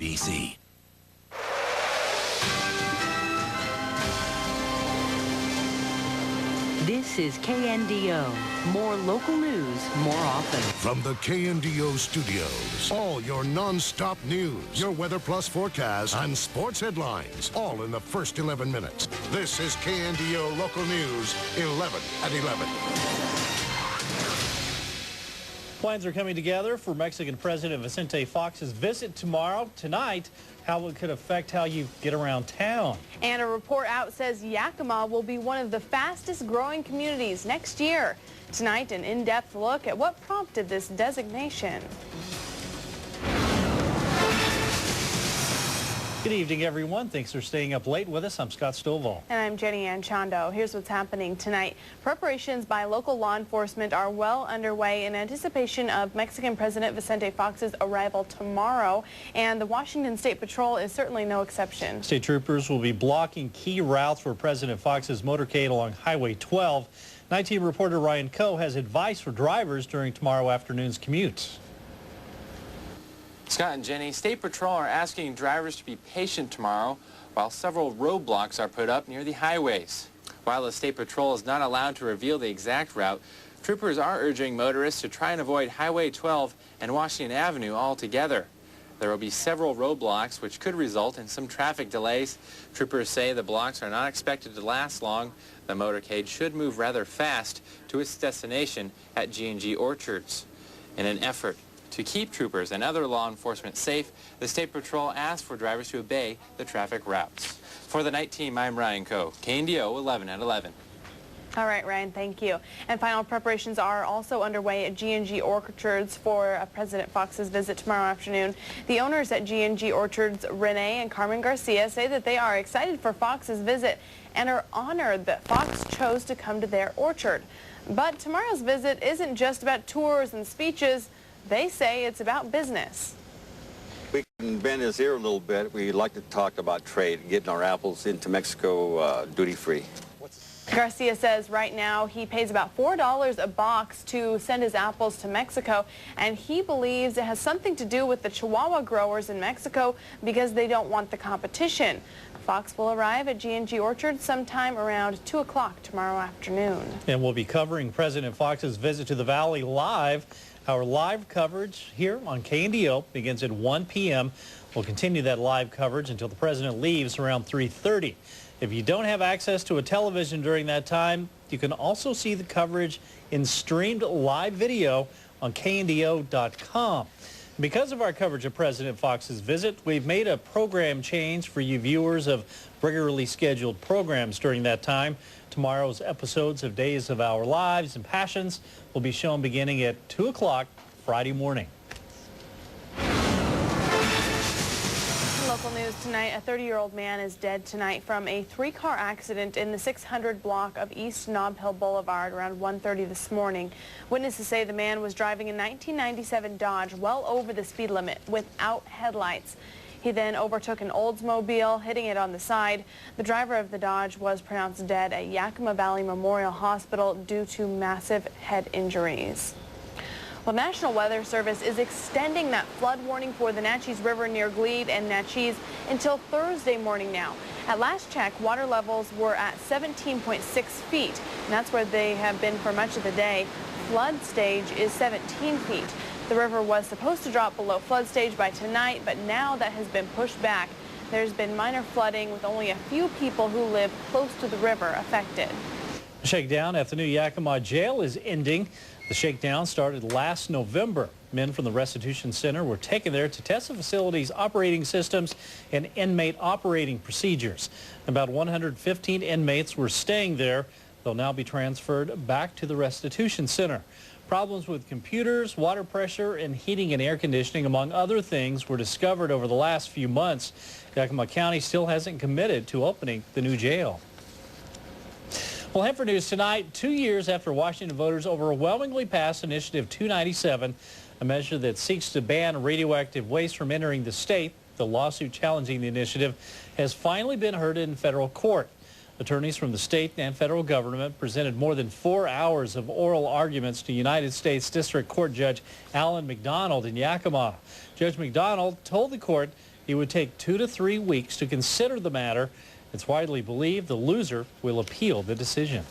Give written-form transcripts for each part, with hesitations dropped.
BC. This is KNDO. More local news, more often. From the KNDO studios, all your non-stop news, your Weather Plus forecast, and sports headlines, all in the first 11 minutes. This is KNDO Local News, 11 at 11. Plans are coming together for Mexican President Vicente Fox's visit tomorrow. Tonight, how it could affect how you get around town. And a report out says Yakima will be one of the fastest growing communities next year. Tonight, an in-depth look at what prompted this designation. Good evening, everyone. Thanks for staying up late with us. I'm Scott Stovall. And I'm Jenny Anchondo. Here's what's happening tonight. Preparations by local law enforcement are well underway in anticipation of Mexican President Vicente Fox's arrival tomorrow, and the Washington State Patrol is certainly no exception. State troopers will be blocking key routes for President Fox's motorcade along Highway 12. 19 reporter Ryan Coe has advice for drivers during tomorrow afternoon's commute. Scott and Jenny, State Patrol are asking drivers to be patient tomorrow while several roadblocks are put up near the highways. While the State Patrol is not allowed to reveal the exact route, troopers are urging motorists to try and avoid Highway 12 and Washington Avenue altogether. There will be several roadblocks which could result in some traffic delays. Troopers say the blocks are not expected to last long. The motorcade should move rather fast to its destination at G&G Orchards. In an effort to keep troopers and other law enforcement safe, the State Patrol asked for drivers to obey the traffic routes. For the night team, I'm Ryan Coe, KNDO 11 at 11. All right, Ryan, thank you. And final preparations are also underway at G&G Orchards for President Fox's visit tomorrow afternoon. The owners at G&G Orchards, Renee and Carmen Garcia, say that they are excited for Fox's visit and are honored that Fox chose to come to their orchard. But tomorrow's visit isn't just about tours and speeches. They say it's about business. We can bend his ear a little bit. We like to talk about trade, getting our apples into Mexico duty-free. Garcia says right now he pays about $4 a box to send his apples to Mexico, and he believes it has something to do with the Chihuahua growers in Mexico because they don't want the competition. Fox will arrive at G&G Orchard sometime around 2 o'clock tomorrow afternoon. And we'll be covering President Fox's visit to the Valley live. Our live coverage here on KNDO begins at 1 p.m. We'll continue that live coverage until the president leaves around 3:30. If you don't have access to a television during that time, you can also see the coverage in streamed live video on KNDO.com. Because of our coverage of President Fox's visit, we've made a program change for you viewers of regularly scheduled programs during that time. Tomorrow's episodes of Days of Our Lives and Passions will be shown beginning at 2 o'clock Friday morning. Local news tonight, a 30-year-old man is dead tonight from a 3-car accident in the 600 block of East Nob Hill Boulevard around 1:30 this morning. Witnesses say the man was driving a 1997 Dodge well over the speed limit without headlights. He then overtook an Oldsmobile, hitting it on the side. The driver of the Dodge was pronounced dead at Yakima Valley Memorial Hospital due to massive head injuries. Well, National Weather Service is extending that flood warning for the Naches River near Glebe and Naches until Thursday morning now. At last check, water levels were at 17.6 feet, and that's where they have been for much of the day. Flood stage is 17 feet. The river was supposed to drop below flood stage by tonight, but now that has been pushed back. There's been minor flooding with only a few people who live close to the river affected. The shakedown at the new Yakima jail is ending. The shakedown started last November. Men from the Restitution Center were taken there to test the facility's operating systems and inmate operating procedures. About 115 inmates were staying there. They'll now be transferred back to the Restitution Center. Problems with computers, water pressure, and heating and air conditioning, among other things, were discovered over the last few months. Yakima County still hasn't committed to opening the new jail. Well, Heifer News tonight, 2 years after Washington voters overwhelmingly passed Initiative 297, a measure that seeks to ban radioactive waste from entering the state. The lawsuit challenging the initiative has finally been heard in federal court. Attorneys from the state and federal government presented more than 4 hours of oral arguments to United States District Court Judge Alan McDonald in Yakima. Judge McDonald told the court It would take 2 to 3 weeks to consider the matter. It's widely believed the loser will appeal the decision.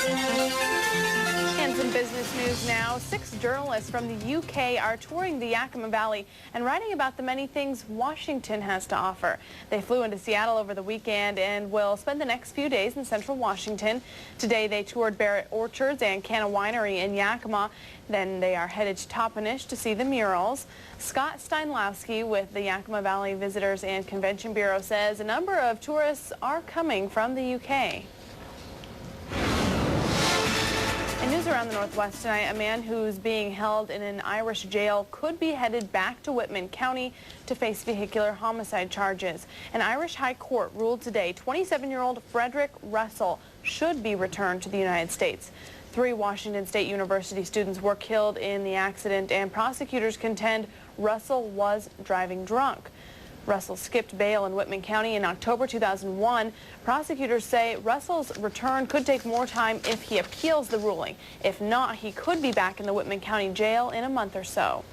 And some business news now. 6 journalists from the UK are touring the Yakima Valley and writing about the many things Washington has to offer. They flew into Seattle over the weekend and will spend the next few days in central Washington. Today they toured Barrett Orchards and Canna Winery in Yakima. Then they are headed to Toppenish to see the murals. Scott Steinlowski with the Yakima Valley Visitors and Convention Bureau says a number of tourists are coming from the UK. In news around the Northwest tonight, a man who's being held in an Irish jail could be headed back to Whitman County to face vehicular homicide charges. An Irish high court ruled today 27-year-old Frederick Russell should be returned to the United States. 3 Washington State University students were killed in the accident, and prosecutors contend Russell was driving drunk. Russell skipped bail in Whitman County in October 2001. Prosecutors say Russell's return could take more time if he appeals the ruling. If not, he could be back in the Whitman County jail in a month or so.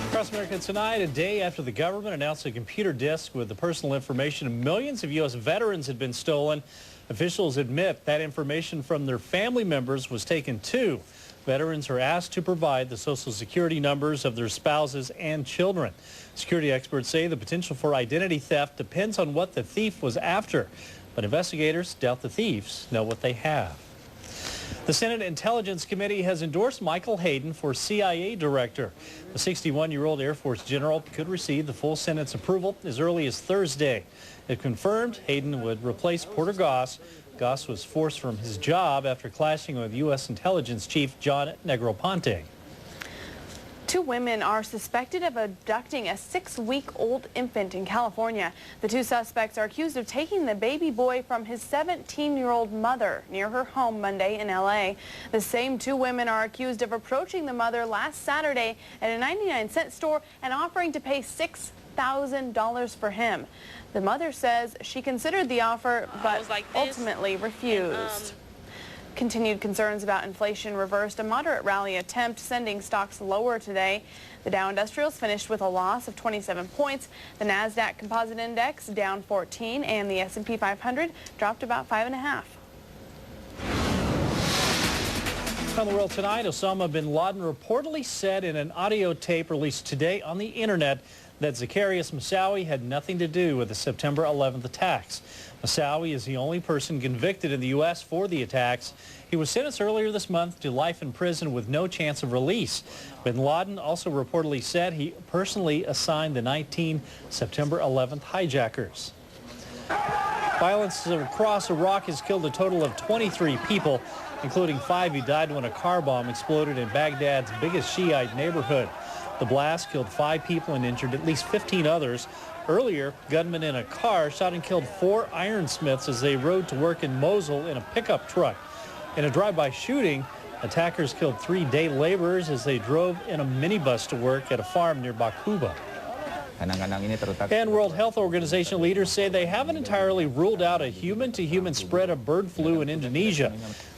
Across America tonight, a day after the government announced a computer disk with the personal information of millions of U.S. veterans had been stolen, officials admit that information from their family members was taken too. Veterans are asked to provide the Social Security numbers of their spouses and children. Security experts say the potential for identity theft depends on what the thief was after, but investigators doubt the thieves know what they have. The Senate Intelligence Committee has endorsed Michael Hayden for CIA director. The 61-year-old Air Force general could receive the full Senate's approval as early as Thursday. If confirmed, Hayden would replace Porter Goss. Goss was forced from his job after clashing with U.S. Intelligence Chief John Negroponte. 2 women are suspected of abducting a 6-week-old infant in California. The 2 suspects are accused of taking the baby boy from his 17-year-old mother near her home Monday in L.A. The same 2 women are accused of approaching the mother last Saturday at a 99-cent store and offering to pay $6,000 for him. The mother says she considered the offer but ultimately refused. Continued concerns about inflation reversed a moderate rally attempt, sending stocks lower today. The Dow Industrials finished with a loss of 27 points. The NASDAQ Composite Index down 14, and the S&P 500 dropped about 5.5. Around the world tonight, Osama bin Laden reportedly said in an audio tape released today on the internet that Zacarias Moussaoui had nothing to do with the September 11th attacks. Moussaoui is the only person convicted in the U.S. for the attacks. He was sentenced earlier this month to life in prison with no chance of release. Bin Laden also reportedly said he personally assigned the 19 September 11th hijackers. Violence across Iraq has killed a total of 23 people, including 5 who died when a car bomb exploded in Baghdad's biggest Shiite neighborhood. The blast killed 5 people and injured at least 15 others. Earlier, gunmen in a car shot and killed 4 ironsmiths as they rode to work in Mosul in a pickup truck. In a drive-by shooting, attackers killed 3 day laborers as they drove in a minibus to work at a farm near Bakuba. And World Health Organization leaders say they haven't entirely ruled out a human-to-human spread of bird flu in Indonesia.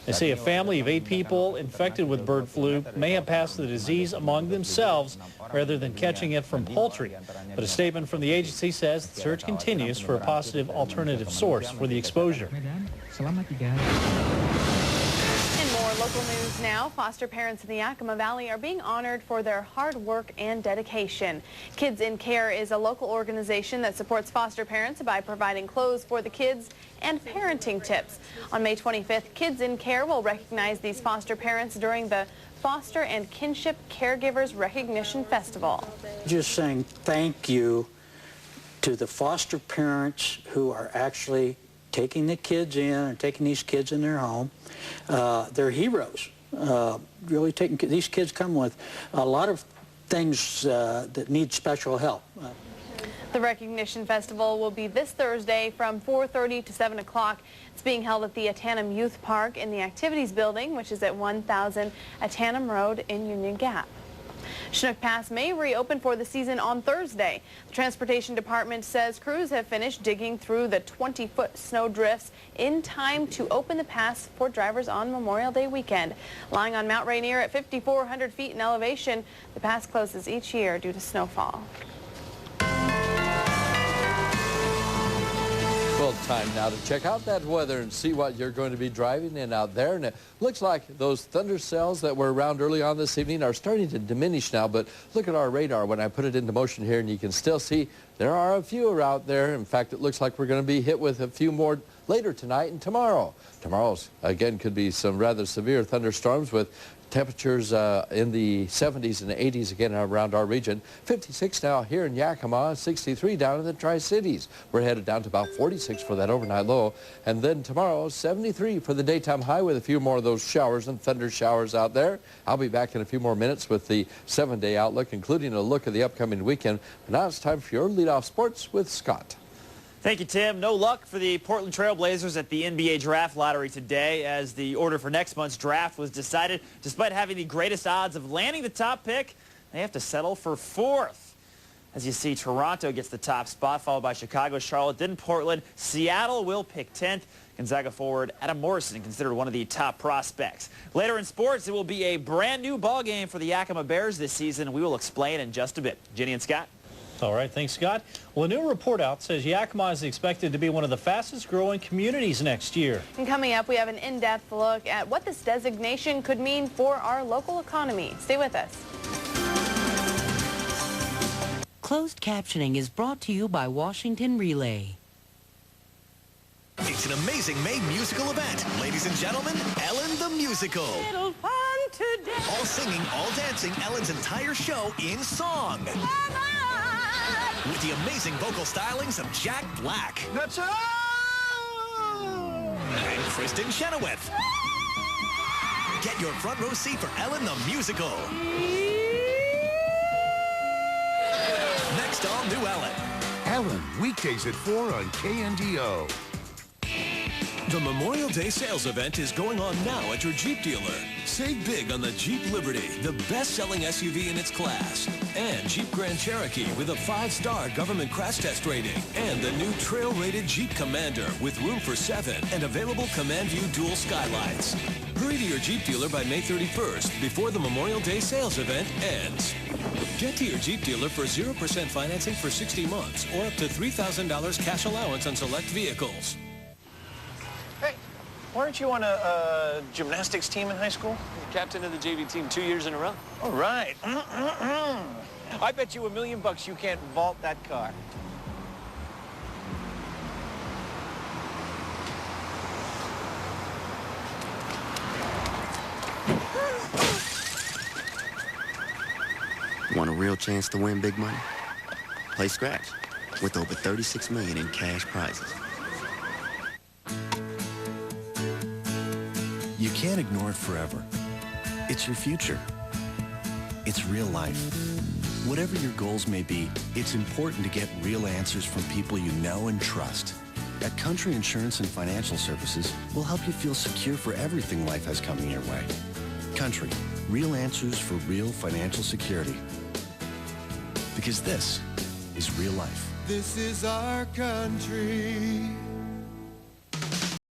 They say a family of 8 people infected with bird flu may have passed the disease among themselves rather than catching it from poultry. But a statement from the agency says the search continues for a positive alternative source for the exposure. Local news now. Foster parents in the Yakima Valley are being honored for their hard work and dedication. Kids in Care is a local organization that supports foster parents by providing clothes for the kids and parenting tips. On May 25th, Kids in Care will recognize these foster parents during the Foster and Kinship Caregivers Recognition Festival. Just saying thank you to the foster parents who are actually taking the kids in and taking these kids in their home. They're heroes. Really taking, these kids come with a lot of things that need special help. The Recognition Festival will be this Thursday from 4:30 to 7 o'clock. It's being held at the Atanum Youth Park in the Activities Building, which is at 1000 Atanum Road in Union Gap. Chinook Pass may reopen for the season on Thursday. The Transportation Department says crews have finished digging through the 20-foot snow drifts in time to open the pass for drivers on Memorial Day weekend. Lying on Mount Rainier at 5,400 feet in elevation, the pass closes each year due to snowfall. Well, time now to check out that weather and see what you're going to be driving in out there. And it looks like those thunder cells that were around early on this evening are starting to diminish now. But look at our radar when I put it into motion here, and you can still see there are a few out there. In fact, it looks like we're going to be hit with a few more later tonight and tomorrow. Tomorrow's, again, could be some rather severe thunderstorms with temperatures in the 70s and 80s again around our region. 56 now here in Yakima, 63 down in the Tri-Cities. We're headed down to about 46 for that overnight low. And then tomorrow, 73 for the daytime high with a few more of those showers and thunder showers out there. I'll be back in a few more minutes with the 7-day outlook, including a look at the upcoming weekend. But now it's time for your leadoff sports with Scott. Thank you, Tim. No luck for the Portland Trail Blazers at the NBA Draft Lottery today as the order for next month's draft was decided. Despite having the greatest odds of landing the top pick, they have to settle for 4th. As you see, Toronto gets the top spot, followed by Chicago, Charlotte, then Portland. Seattle will pick 10th. Gonzaga forward Adam Morrison considered one of the top prospects. Later in sports, it will be a brand new ball game for the Yakima Bears this season. We will explain in just a bit. Jenny and Scott. All right, thanks, Scott. Well, a new report out says Yakima is expected to be one of the fastest growing communities next year. And coming up, we have an in-depth look at what this designation could mean for our local economy. Stay with us. Closed captioning is brought to you by Washington Relay. It's an amazing May musical event. Ladies and gentlemen, Ellen the Musical. Little fun today. All singing, all dancing, Ellen's entire show in song. With the amazing vocal stylings of Jack Black. That's and Kristen Chenoweth. Get your front row seat for Ellen the Musical. Next on New Ellen. Ellen, weekdays at 4 on KNDO. The Memorial Day sales event is going on now at your Jeep dealer. Save big on the Jeep Liberty, the best-selling SUV in its class. And Jeep Grand Cherokee with a 5-star government crash test rating. And the new trail-rated Jeep Commander with room for 7 and available Command View dual skylights. Hurry to your Jeep dealer by May 31st before the Memorial Day sales event ends. Get to your Jeep dealer for 0% financing for 60 months or up to $3,000 cash allowance on select vehicles. Hey, weren't you on a gymnastics team in high school? Captain of the JV team 2 years in a row. All right. I bet you $1 million you can't vault that car. Want a real chance to win big money? Play Scratch with over $36 million in cash prizes. You can't ignore it forever. It's your future. It's real life. Whatever your goals may be, it's important to get real answers from people you know and trust. At Country Insurance and Financial Services, we'll help you feel secure for everything life has coming your way. Country, real answers for real financial security. Because this is real life. This is our country.